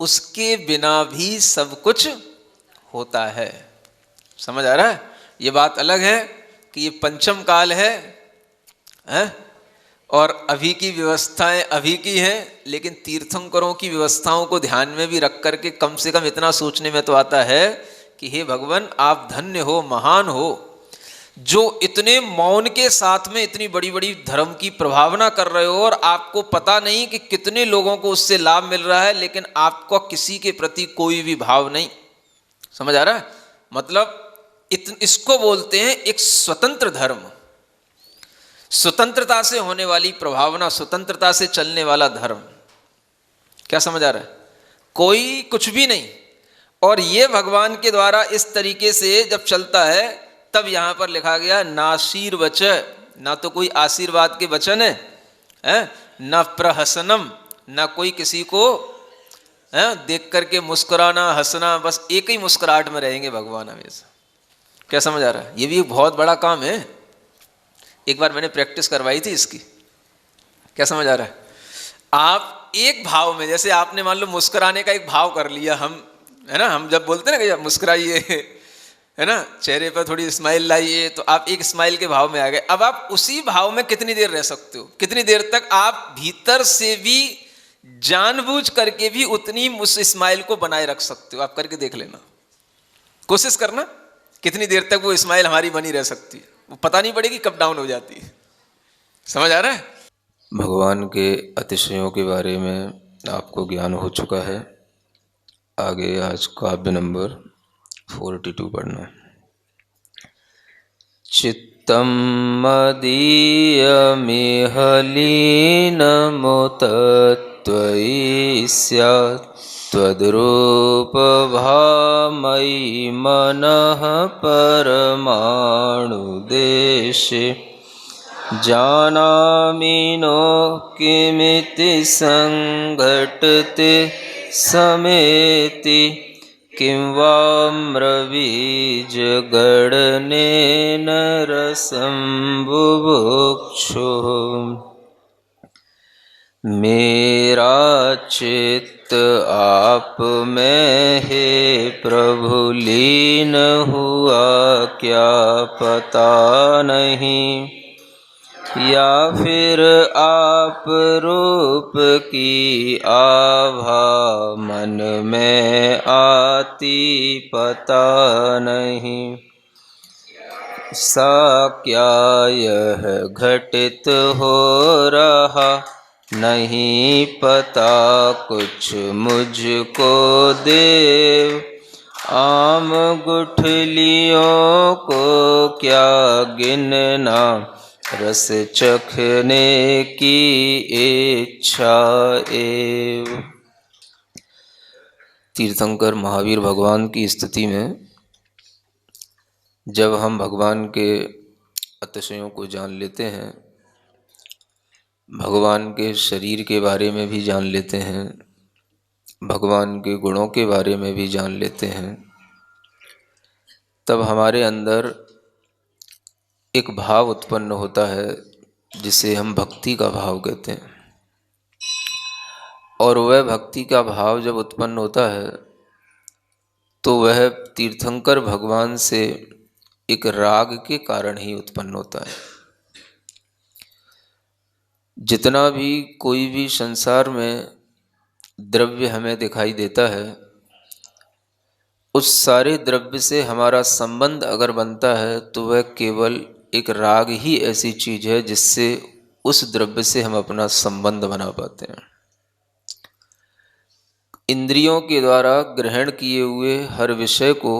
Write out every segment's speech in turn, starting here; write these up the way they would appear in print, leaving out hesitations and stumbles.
उसके बिना भी सब कुछ होता है। समझ आ रहा है? ये बात अलग है कि ये पंचम काल है, हैं? और अभी की व्यवस्थाएं अभी की हैं, लेकिन तीर्थंकरों की व्यवस्थाओं को ध्यान में भी रख करके कम से कम इतना सोचने में तो आता है कि हे भगवान, आप धन्य हो, महान हो, जो इतने मौन के साथ में इतनी बड़ी बड़ी धर्म की प्रभावना कर रहे हो और आपको पता नहीं कि कितने लोगों को उससे लाभ मिल रहा है, लेकिन आपको किसी के प्रति कोई भी भाव नहीं। समझ आ रहा है? मतलब इसको बोलते हैं एक स्वतंत्र धर्म, स्वतंत्रता से होने वाली प्रभावना, स्वतंत्रता से चलने वाला धर्म। क्या समझ आ रहा है? कोई कुछ भी नहीं। और ये भगवान के द्वारा इस तरीके से जब चलता है, तब यहां पर लिखा गया नाशीर्वच, ना तो कोई आशीर्वाद के वचन है, न प्रहसनम, ना कोई किसी को देख करके मुस्कुराना, हंसना, बस एक ही मुस्कुराहट में रहेंगे भगवान हमेशा। क्या समझ आ रहा है? ये भी एक बहुत बड़ा काम है। एक बार मैंने प्रैक्टिस करवाई थी इसकी। क्या समझ आ रहा है? आप एक भाव में, जैसे आपने मान लो मुस्कुराने का एक भाव कर लिया, हम है ना, हम जब बोलते हैं ना कि मुस्कुराइए, है ना, चेहरे पर थोड़ी स्माइल लाइए, तो आप एक स्माइल के भाव में आ गए। अब आप उसी भाव में कितनी देर रह सकते हो? कितनी देर तक आप भीतर से भी जानबूझ करके भी उतनी उस स्माइल को बनाए रख सकते हो? आप करके देख लेना, कोशिश करना, कितनी देर तक वो स्माइल हमारी बनी रह सकती है। वो पता नहीं पड़ेगी कब डाउन हो जाती है। समझ आ रहा है? भगवान के अतिशयों के बारे में आपको ज्ञान हो चुका है। आगे आज काव्य नंबर 42 पढ़ना। चित्तं मदीयमिह लीनमुत त्वयि स्यात् त्वद्रूपभामयि मनः परमाणुदेशे जानामि नो किमिति संघटते समेति किं वाम्रवीजगणनेन रसं बुभुक्षुः। मेरा चित्त आप में हे प्रभु लीन हुआ क्या पता नहीं, या फिर आप रूप की आभा मन में आती पता नहीं। सा क्या यह घटित हो रहा नहीं पता कुछ मुझको देव। आम गुठलियों को क्या गिनना, रस चखने की इच्छा एव। तीर्थंकर महावीर भगवान की स्तुति में जब हम भगवान के अतिशयों को जान लेते हैं, भगवान के शरीर के बारे में भी जान लेते हैं, भगवान के गुणों के बारे में भी जान लेते हैं, तब हमारे अंदर एक भाव उत्पन्न होता है जिसे हम भक्ति का भाव कहते हैं। और वह भक्ति का भाव जब उत्पन्न होता है तो वह तीर्थंकर भगवान से एक राग के कारण ही उत्पन्न होता है। जितना भी कोई भी संसार में द्रव्य हमें दिखाई देता है, उस सारे द्रव्य से हमारा संबंध अगर बनता है तो वह केवल एक राग ही ऐसी चीज है जिससे उस द्रव्य से हम अपना संबंध बना पाते हैं। इंद्रियों के द्वारा ग्रहण किए हुए हर विषय को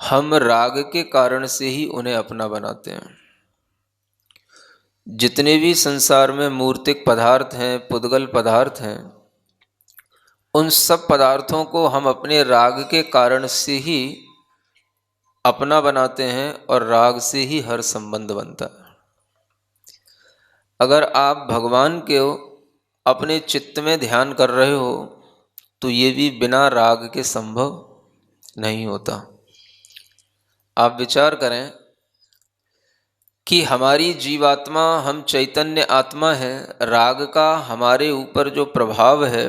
हम राग के कारण से ही उन्हें अपना बनाते हैं। जितने भी संसार में मूर्तिक पदार्थ हैं, पुद्गल पदार्थ हैं, उन सब पदार्थों को हम अपने राग के कारण से ही अपना बनाते हैं और राग से ही हर संबंध बनता है। अगर आप भगवान के अपने चित्त में ध्यान कर रहे हो तो ये भी बिना राग के संभव नहीं होता। आप विचार करें कि हमारी जीवात्मा, हम चैतन्य आत्मा हैं, राग का हमारे ऊपर जो प्रभाव है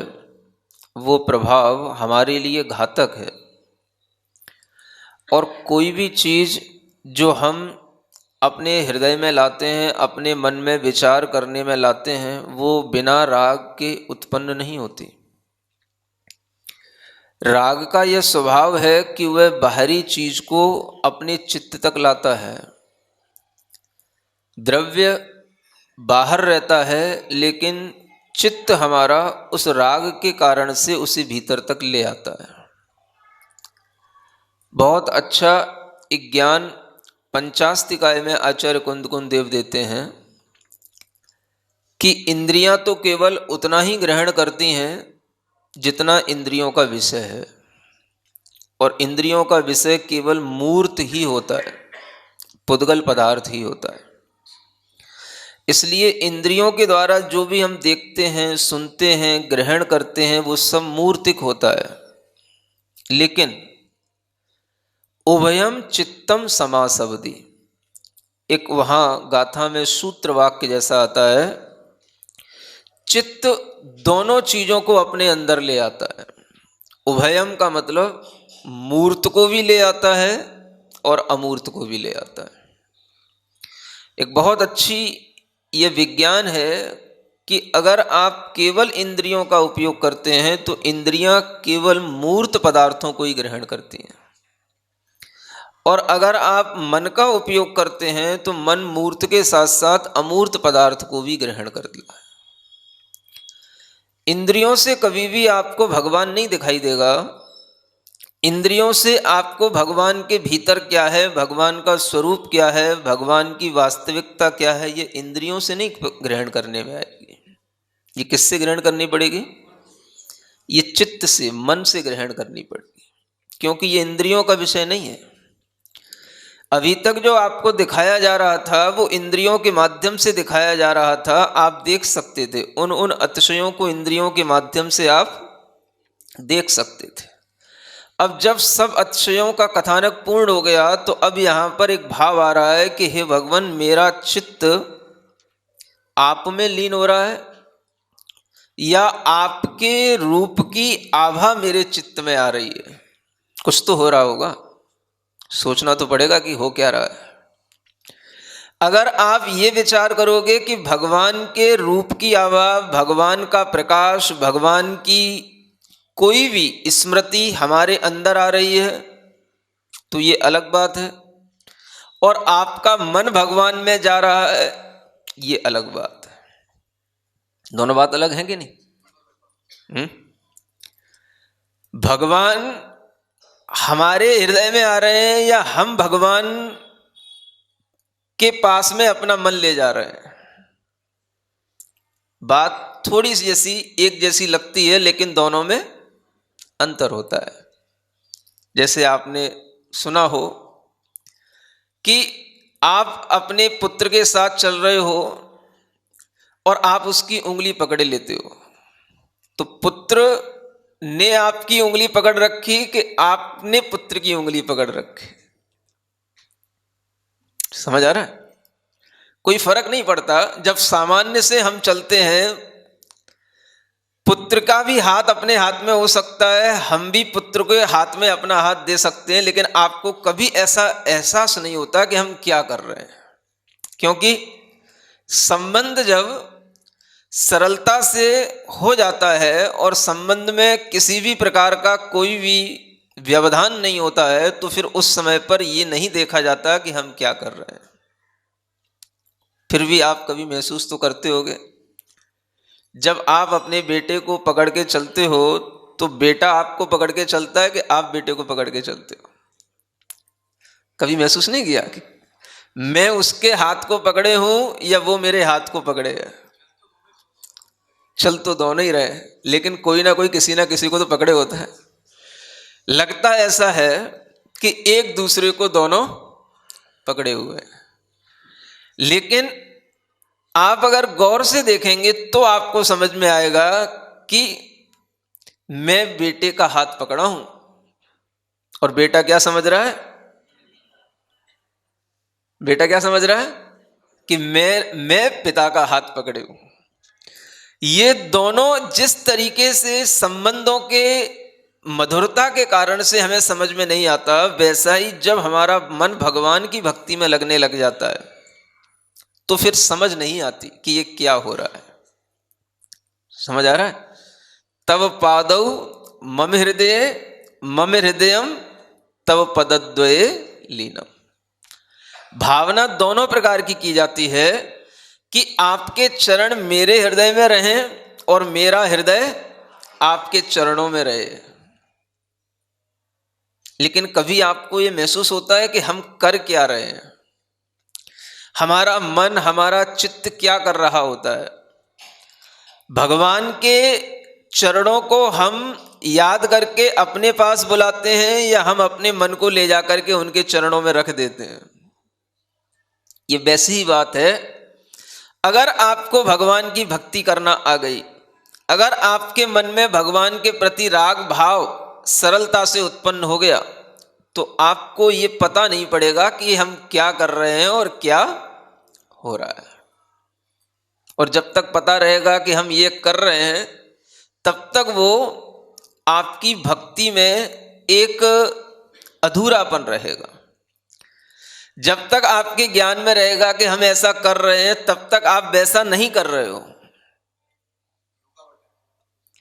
वो प्रभाव हमारे लिए घातक है। और कोई भी चीज़ जो हम अपने हृदय में लाते हैं, अपने मन में विचार करने में लाते हैं, वो बिना राग के उत्पन्न नहीं होती। राग का यह स्वभाव है कि वह बाहरी चीज को अपने चित्त तक लाता है। द्रव्य बाहर रहता है, लेकिन चित्त हमारा उस राग के कारण से उसे भीतर तक ले आता है। बहुत अच्छा एक ज्ञान पंचास्तिकाय में आचार्य कुंद देव देते हैं कि इंद्रियां तो केवल उतना ही ग्रहण करती हैं जितना इंद्रियों का विषय है, और इंद्रियों का विषय केवल मूर्त ही होता है, पुद्गल पदार्थ ही होता है। इसलिए इंद्रियों के द्वारा जो भी हम देखते हैं, सुनते हैं, ग्रहण करते हैं, वो सब मूर्तिक होता है। लेकिन उभयम चित्तम समासवदी, एक वहां गाथा में सूत्र वाक्य जैसा आता है, चित्त दोनों चीजों को अपने अंदर ले आता है। उभयम का मतलब मूर्त को भी ले आता है और अमूर्त को भी ले आता है। एक बहुत अच्छी ये विज्ञान है कि अगर आप केवल इंद्रियों का उपयोग करते हैं तो इंद्रियां केवल मूर्त पदार्थों को ही ग्रहण करती हैं, और अगर आप मन का उपयोग करते हैं तो मन मूर्त के साथ साथ अमूर्त पदार्थ को भी ग्रहण करता है। इंद्रियों से कभी भी आपको भगवान नहीं दिखाई देगा। इंद्रियों से आपको भगवान के भीतर क्या है, भगवान का स्वरूप क्या है, भगवान की वास्तविकता क्या है, ये इंद्रियों से नहीं ग्रहण करने में आएगी। ये किससे ग्रहण करनी पड़ेगी? ये चित्त से, मन से ग्रहण करनी पड़ेगी, क्योंकि ये इंद्रियों का विषय नहीं है। अभी तक जो आपको दिखाया जा रहा था वो इंद्रियों के माध्यम से दिखाया जा रहा था। आप देख सकते थे उन अतिशयों को, इंद्रियों के माध्यम से आप देख सकते थे। अब जब सब अतिशयों का कथानक पूर्ण हो गया तो अब यहाँ पर एक भाव आ रहा है कि हे भगवान, मेरा चित्त आप में लीन हो रहा है या आपके रूप की आभा मेरे चित्त में आ रही है। कुछ तो हो रहा होगा, सोचना तो पड़ेगा कि हो क्या रहा है। अगर आप ये विचार करोगे कि भगवान के रूप की आभा, भगवान का प्रकाश, भगवान की कोई भी स्मृति हमारे अंदर आ रही है तो ये अलग बात है, और आपका मन भगवान में जा रहा है, ये अलग बात है। दोनों बात अलग है कि नहीं? भगवान हमारे हृदय में आ रहे हैं या हम भगवान के पास में अपना मन ले जा रहे हैं? बात थोड़ी सी जैसी एक जैसी लगती है, लेकिन दोनों में अंतर होता है। जैसे आपने सुना हो कि आप अपने पुत्र के साथ चल रहे हो और आप उसकी उंगली पकड़ लेते हो, तो पुत्र ने आपकी उंगली पकड़ रखी कि आपने पुत्र की उंगली पकड़ रखी। समझ आ रहा है? कोई फर्क नहीं पड़ता। जब सामान्य से हम चलते हैं, पुत्र का भी हाथ अपने हाथ में हो सकता है, हम भी पुत्र के हाथ में अपना हाथ दे सकते हैं, लेकिन आपको कभी ऐसा एहसास नहीं होता कि हम क्या कर रहे हैं, क्योंकि संबंध जब सरलता से हो जाता है और संबंध में किसी भी प्रकार का कोई भी व्यवधान नहीं होता है, तो फिर उस समय पर ये नहीं देखा जाता कि हम क्या कर रहे हैं। फिर भी आप कभी महसूस तो करते होंगे, जब आप अपने बेटे को पकड़ के चलते हो तो बेटा आपको पकड़ के चलता है कि आप बेटे को पकड़ के चलते हो? कभी महसूस नहीं किया कि मैं उसके हाथ को पकड़े हूं या वो मेरे हाथ को पकड़े है? चल तो दोनों ही रहे, लेकिन कोई ना कोई किसी ना किसी को तो पकड़े होता है। लगता ऐसा है कि एक दूसरे को दोनों पकड़े हुए हैं, लेकिन आप अगर गौर से देखेंगे तो आपको समझ में आएगा कि मैं बेटे का हाथ पकड़ा हूं और बेटा क्या समझ रहा है? बेटा क्या समझ रहा है कि मैं पिता का हाथ पकड़े हूं। ये दोनों जिस तरीके से संबंधों के मधुरता के कारण से हमें समझ में नहीं आता, वैसा ही जब हमारा मन भगवान की भक्ति में लगने लग जाता है तो फिर समझ नहीं आती कि ये क्या हो रहा है। समझ आ रहा है? तव पादौ मम हृदयम तव पदद्वये लीनम। भावना दोनों प्रकार की जाती है कि आपके चरण मेरे हृदय में रहें और मेरा हृदय आपके चरणों में रहे। लेकिन कभी आपको ये महसूस होता है कि हम कर क्या रहे हैं, हमारा मन हमारा चित्त क्या कर रहा होता है? भगवान के चरणों को हम याद करके अपने पास बुलाते हैं या हम अपने मन को ले जाकर के उनके चरणों में रख देते हैं? ये वैसी ही बात है। अगर आपको भगवान की भक्ति करना आ गई, अगर आपके मन में भगवान के प्रति राग भाव सरलता से उत्पन्न हो गया, तो आपको ये पता नहीं पड़ेगा कि हम क्या कर रहे हैं और क्या हो रहा है। और जब तक पता रहेगा कि हम ये कर रहे हैं, तब तक वो आपकी भक्ति में एक अधूरापन रहेगा। जब तक आपके ज्ञान में रहेगा कि हम ऐसा कर रहे हैं, तब तक आप वैसा नहीं कर रहे हो।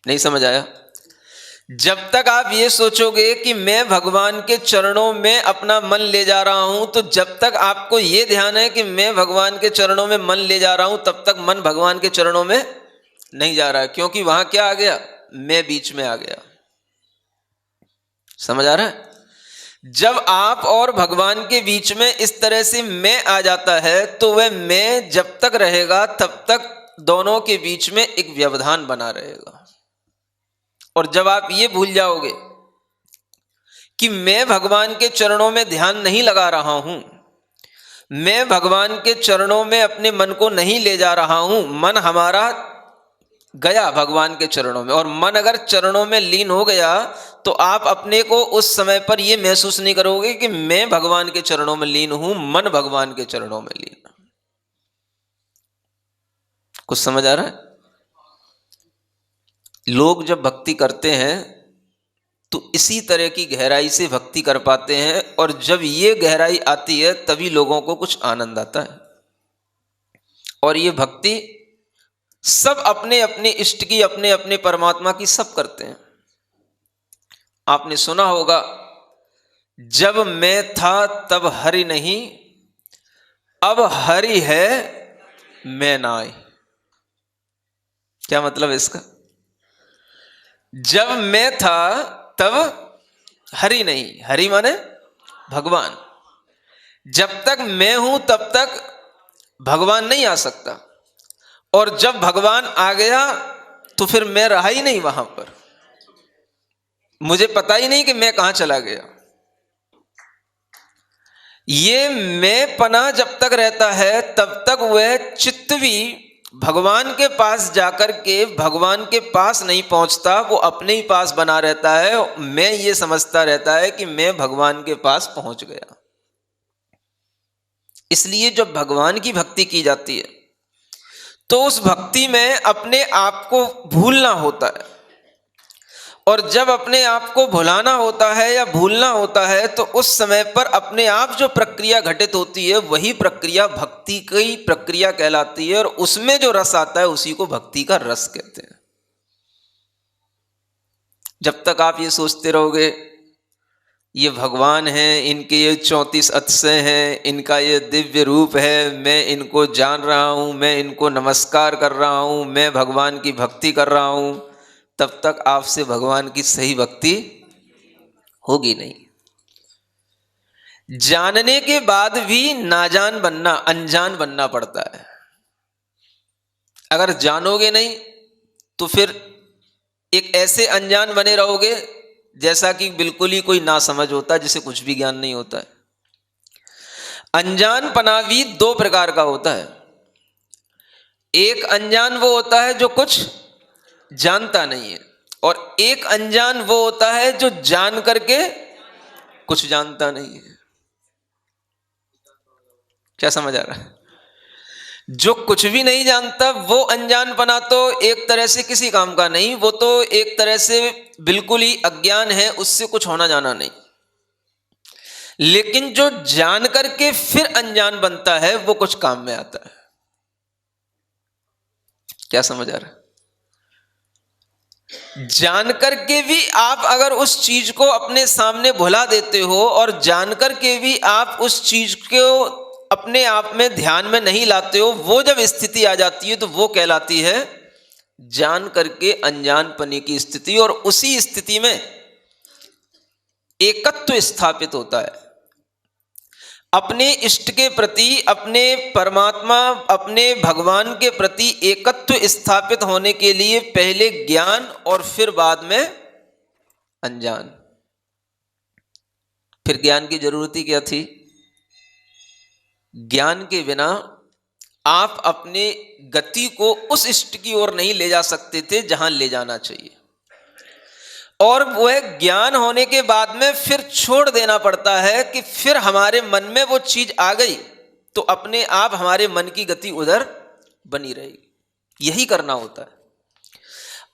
नहीं समझ आया? जब तक आप ये सोचोगे कि मैं भगवान के चरणों में अपना मन ले जा रहा हूं, तो जब तक आपको ये ध्यान है कि मैं भगवान के चरणों में मन ले जा रहा हूं, तब तक मन भगवान के चरणों में नहीं जा रहा है। क्योंकि वहां क्या आ गया? मैं बीच में आ गया। समझ आ रहा है? जब आप और भगवान के बीच में इस तरह से मैं आ जाता है, तो वह मैं जब तक रहेगा तब तक दोनों के बीच में एक व्यवधान बना रहेगा। और जब आप ये भूल जाओगे कि मैं भगवान के चरणों में ध्यान नहीं लगा रहा हूं, मैं भगवान के चरणों में अपने मन को नहीं ले जा रहा हूं, मन हमारा गया भगवान के चरणों में, और मन अगर चरणों में लीन हो गया, तो आप अपने को उस समय पर यह महसूस नहीं करोगे कि मैं भगवान के चरणों में लीन हूं, मन भगवान के चरणों में लीन। कुछ समझ आ रहा है? लोग जब भक्ति करते हैं तो इसी तरह की गहराई से भक्ति कर पाते हैं, और जब ये गहराई आती है तभी लोगों को कुछ आनंद आता है। और ये भक्ति सब अपने अपने इष्ट की, अपने अपने परमात्मा की सब करते हैं। आपने सुना होगा, जब मैं था तब हरि नहीं, अब हरि है मैं नाई। क्या मतलब इसका? जब मैं था तब हरि नहीं, हरि माने भगवान। जब तक मैं हूं तब तक भगवान नहीं आ सकता, और जब भगवान आ गया तो फिर मैं रहा ही नहीं वहां पर, मुझे पता ही नहीं कि मैं कहां चला गया। ये मैं पना जब तक रहता है, तब तक वह चित्त भी भगवान के पास जाकर के भगवान के पास नहीं पहुंचता, वो अपने ही पास बना रहता है। मैं ये समझता रहता है कि मैं भगवान के पास पहुंच गया। इसलिए जब भगवान की भक्ति की जाती है तो उस भक्ति में अपने आप को भूलना होता है, और जब अपने आप को भुलाना होता है या भूलना होता है, तो उस समय पर अपने आप जो प्रक्रिया घटित होती है, वही प्रक्रिया भक्ति की प्रक्रिया कहलाती है, और उसमें जो रस आता है उसी को भक्ति का रस कहते हैं। जब तक आप ये सोचते रहोगे ये भगवान हैं, इनके ये 34 अतिशय हैं, इनका ये दिव्य रूप है, मैं इनको जान रहा हूं, मैं इनको नमस्कार कर रहा हूं, मैं भगवान की भक्ति कर रहा हूं, तब तक आपसे भगवान की सही भक्ति होगी नहीं। जानने के बाद भी नाजान बनना, अनजान बनना पड़ता है। अगर जानोगे नहीं तो फिर एक ऐसे अनजान बने रहोगे जैसा कि बिल्कुल ही कोई ना समझ होता है, जिसे कुछ भी ज्ञान नहीं होता है। अनजान पना भी दो प्रकार का होता है। एक अनजान वो होता है जो कुछ जानता नहीं है, और एक अनजान वो होता है जो जान करके कुछ जानता नहीं है। क्या समझ आ रहा है? जो कुछ भी नहीं जानता वो अनजानपना तो एक तरह से किसी काम का नहीं, वो तो एक तरह से बिल्कुल ही अज्ञान है, उससे कुछ होना जाना नहीं। लेकिन जो जान करके फिर अनजान बनता है वो कुछ काम में आता है। क्या समझ आ रहा है? जान करके भी आप अगर उस चीज को अपने सामने भुला देते हो और जान करके भी आप उस चीज को अपने आप में ध्यान में नहीं लाते हो, वो जब स्थिति आ जाती है तो वो कहलाती है जान करके अनजानपने की स्थिति। और उसी स्थिति में एकत्व स्थापित होता है। अपने इष्ट के प्रति, अपने परमात्मा, अपने भगवान के प्रति एकत्व स्थापित होने के लिए पहले ज्ञान और फिर बाद में अनजान। फिर ज्ञान की जरूरत ही क्या थी? ज्ञान के बिना आप अपने गति को उस इष्ट की ओर नहीं ले जा सकते थे जहां ले जाना चाहिए। और वह ज्ञान होने के बाद में फिर छोड़ देना पड़ता है कि फिर हमारे मन में वो चीज आ गई तो अपने आप हमारे मन की गति उधर बनी रहेगी। यही करना होता है।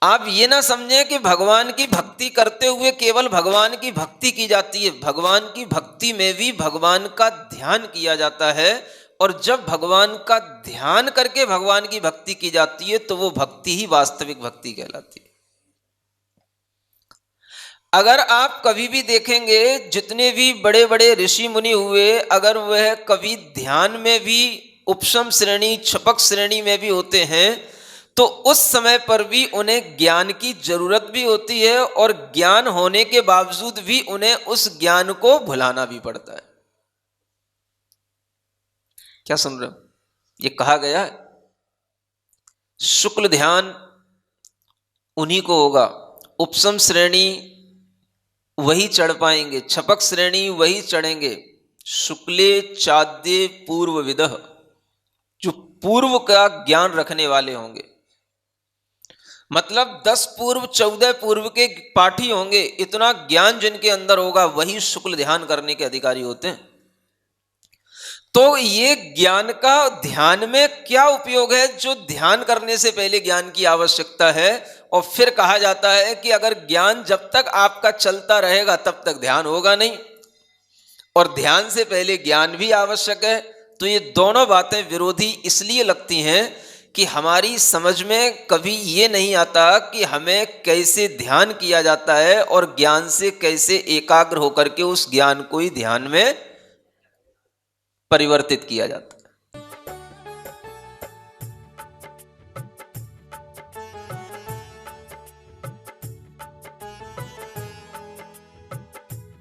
आप ये ना समझें कि भगवान की भक्ति करते हुए केवल भगवान की भक्ति की जाती है। भगवान की भक्ति में भी भगवान का ध्यान किया जाता है, और जब भगवान का ध्यान करके भगवान की भक्ति की जाती है तो वो भक्ति ही वास्तविक भक्ति कहलाती है। अगर आप कभी भी देखेंगे जितने भी बड़े बड़े ऋषि मुनि हुए, अगर वह कभी ध्यान में भी उपशम श्रेणी, छपक श्रेणी में भी होते हैं तो उस समय पर भी उन्हें ज्ञान की जरूरत भी होती है, और ज्ञान होने के बावजूद भी उन्हें उस ज्ञान को भुलाना भी पड़ता है। क्या सुन रहे हो? ये कहा गया है शुक्ल ध्यान उन्हीं को होगा, उपशम श्रेणी वही चढ़ पाएंगे, छपक श्रेणी वही चढ़ेंगे। शुक्ले चाद्य पूर्व विदह, जो पूर्व का ज्ञान रखने वाले होंगे, मतलब 10 पूर्व 14 पूर्व के पाठी होंगे, इतना ज्ञान जिनके अंदर होगा वही शुक्ल ध्यान करने के अधिकारी होते हैं। तो ये ज्ञान का ध्यान में क्या उपयोग है, जो ध्यान करने से पहले ज्ञान की आवश्यकता है। और फिर कहा जाता है कि अगर ज्ञान जब तक आपका चलता रहेगा तब तक ध्यान होगा नहीं, और ध्यान से पहले ज्ञान भी आवश्यक है। तो ये दोनों बातें विरोधी इसलिए लगती हैं कि हमारी समझ में कभी ये नहीं आता कि हमें कैसे ध्यान किया जाता है और ज्ञान से कैसे एकाग्र होकर के उस ज्ञान को ही ध्यान में परिवर्तित किया जाता है।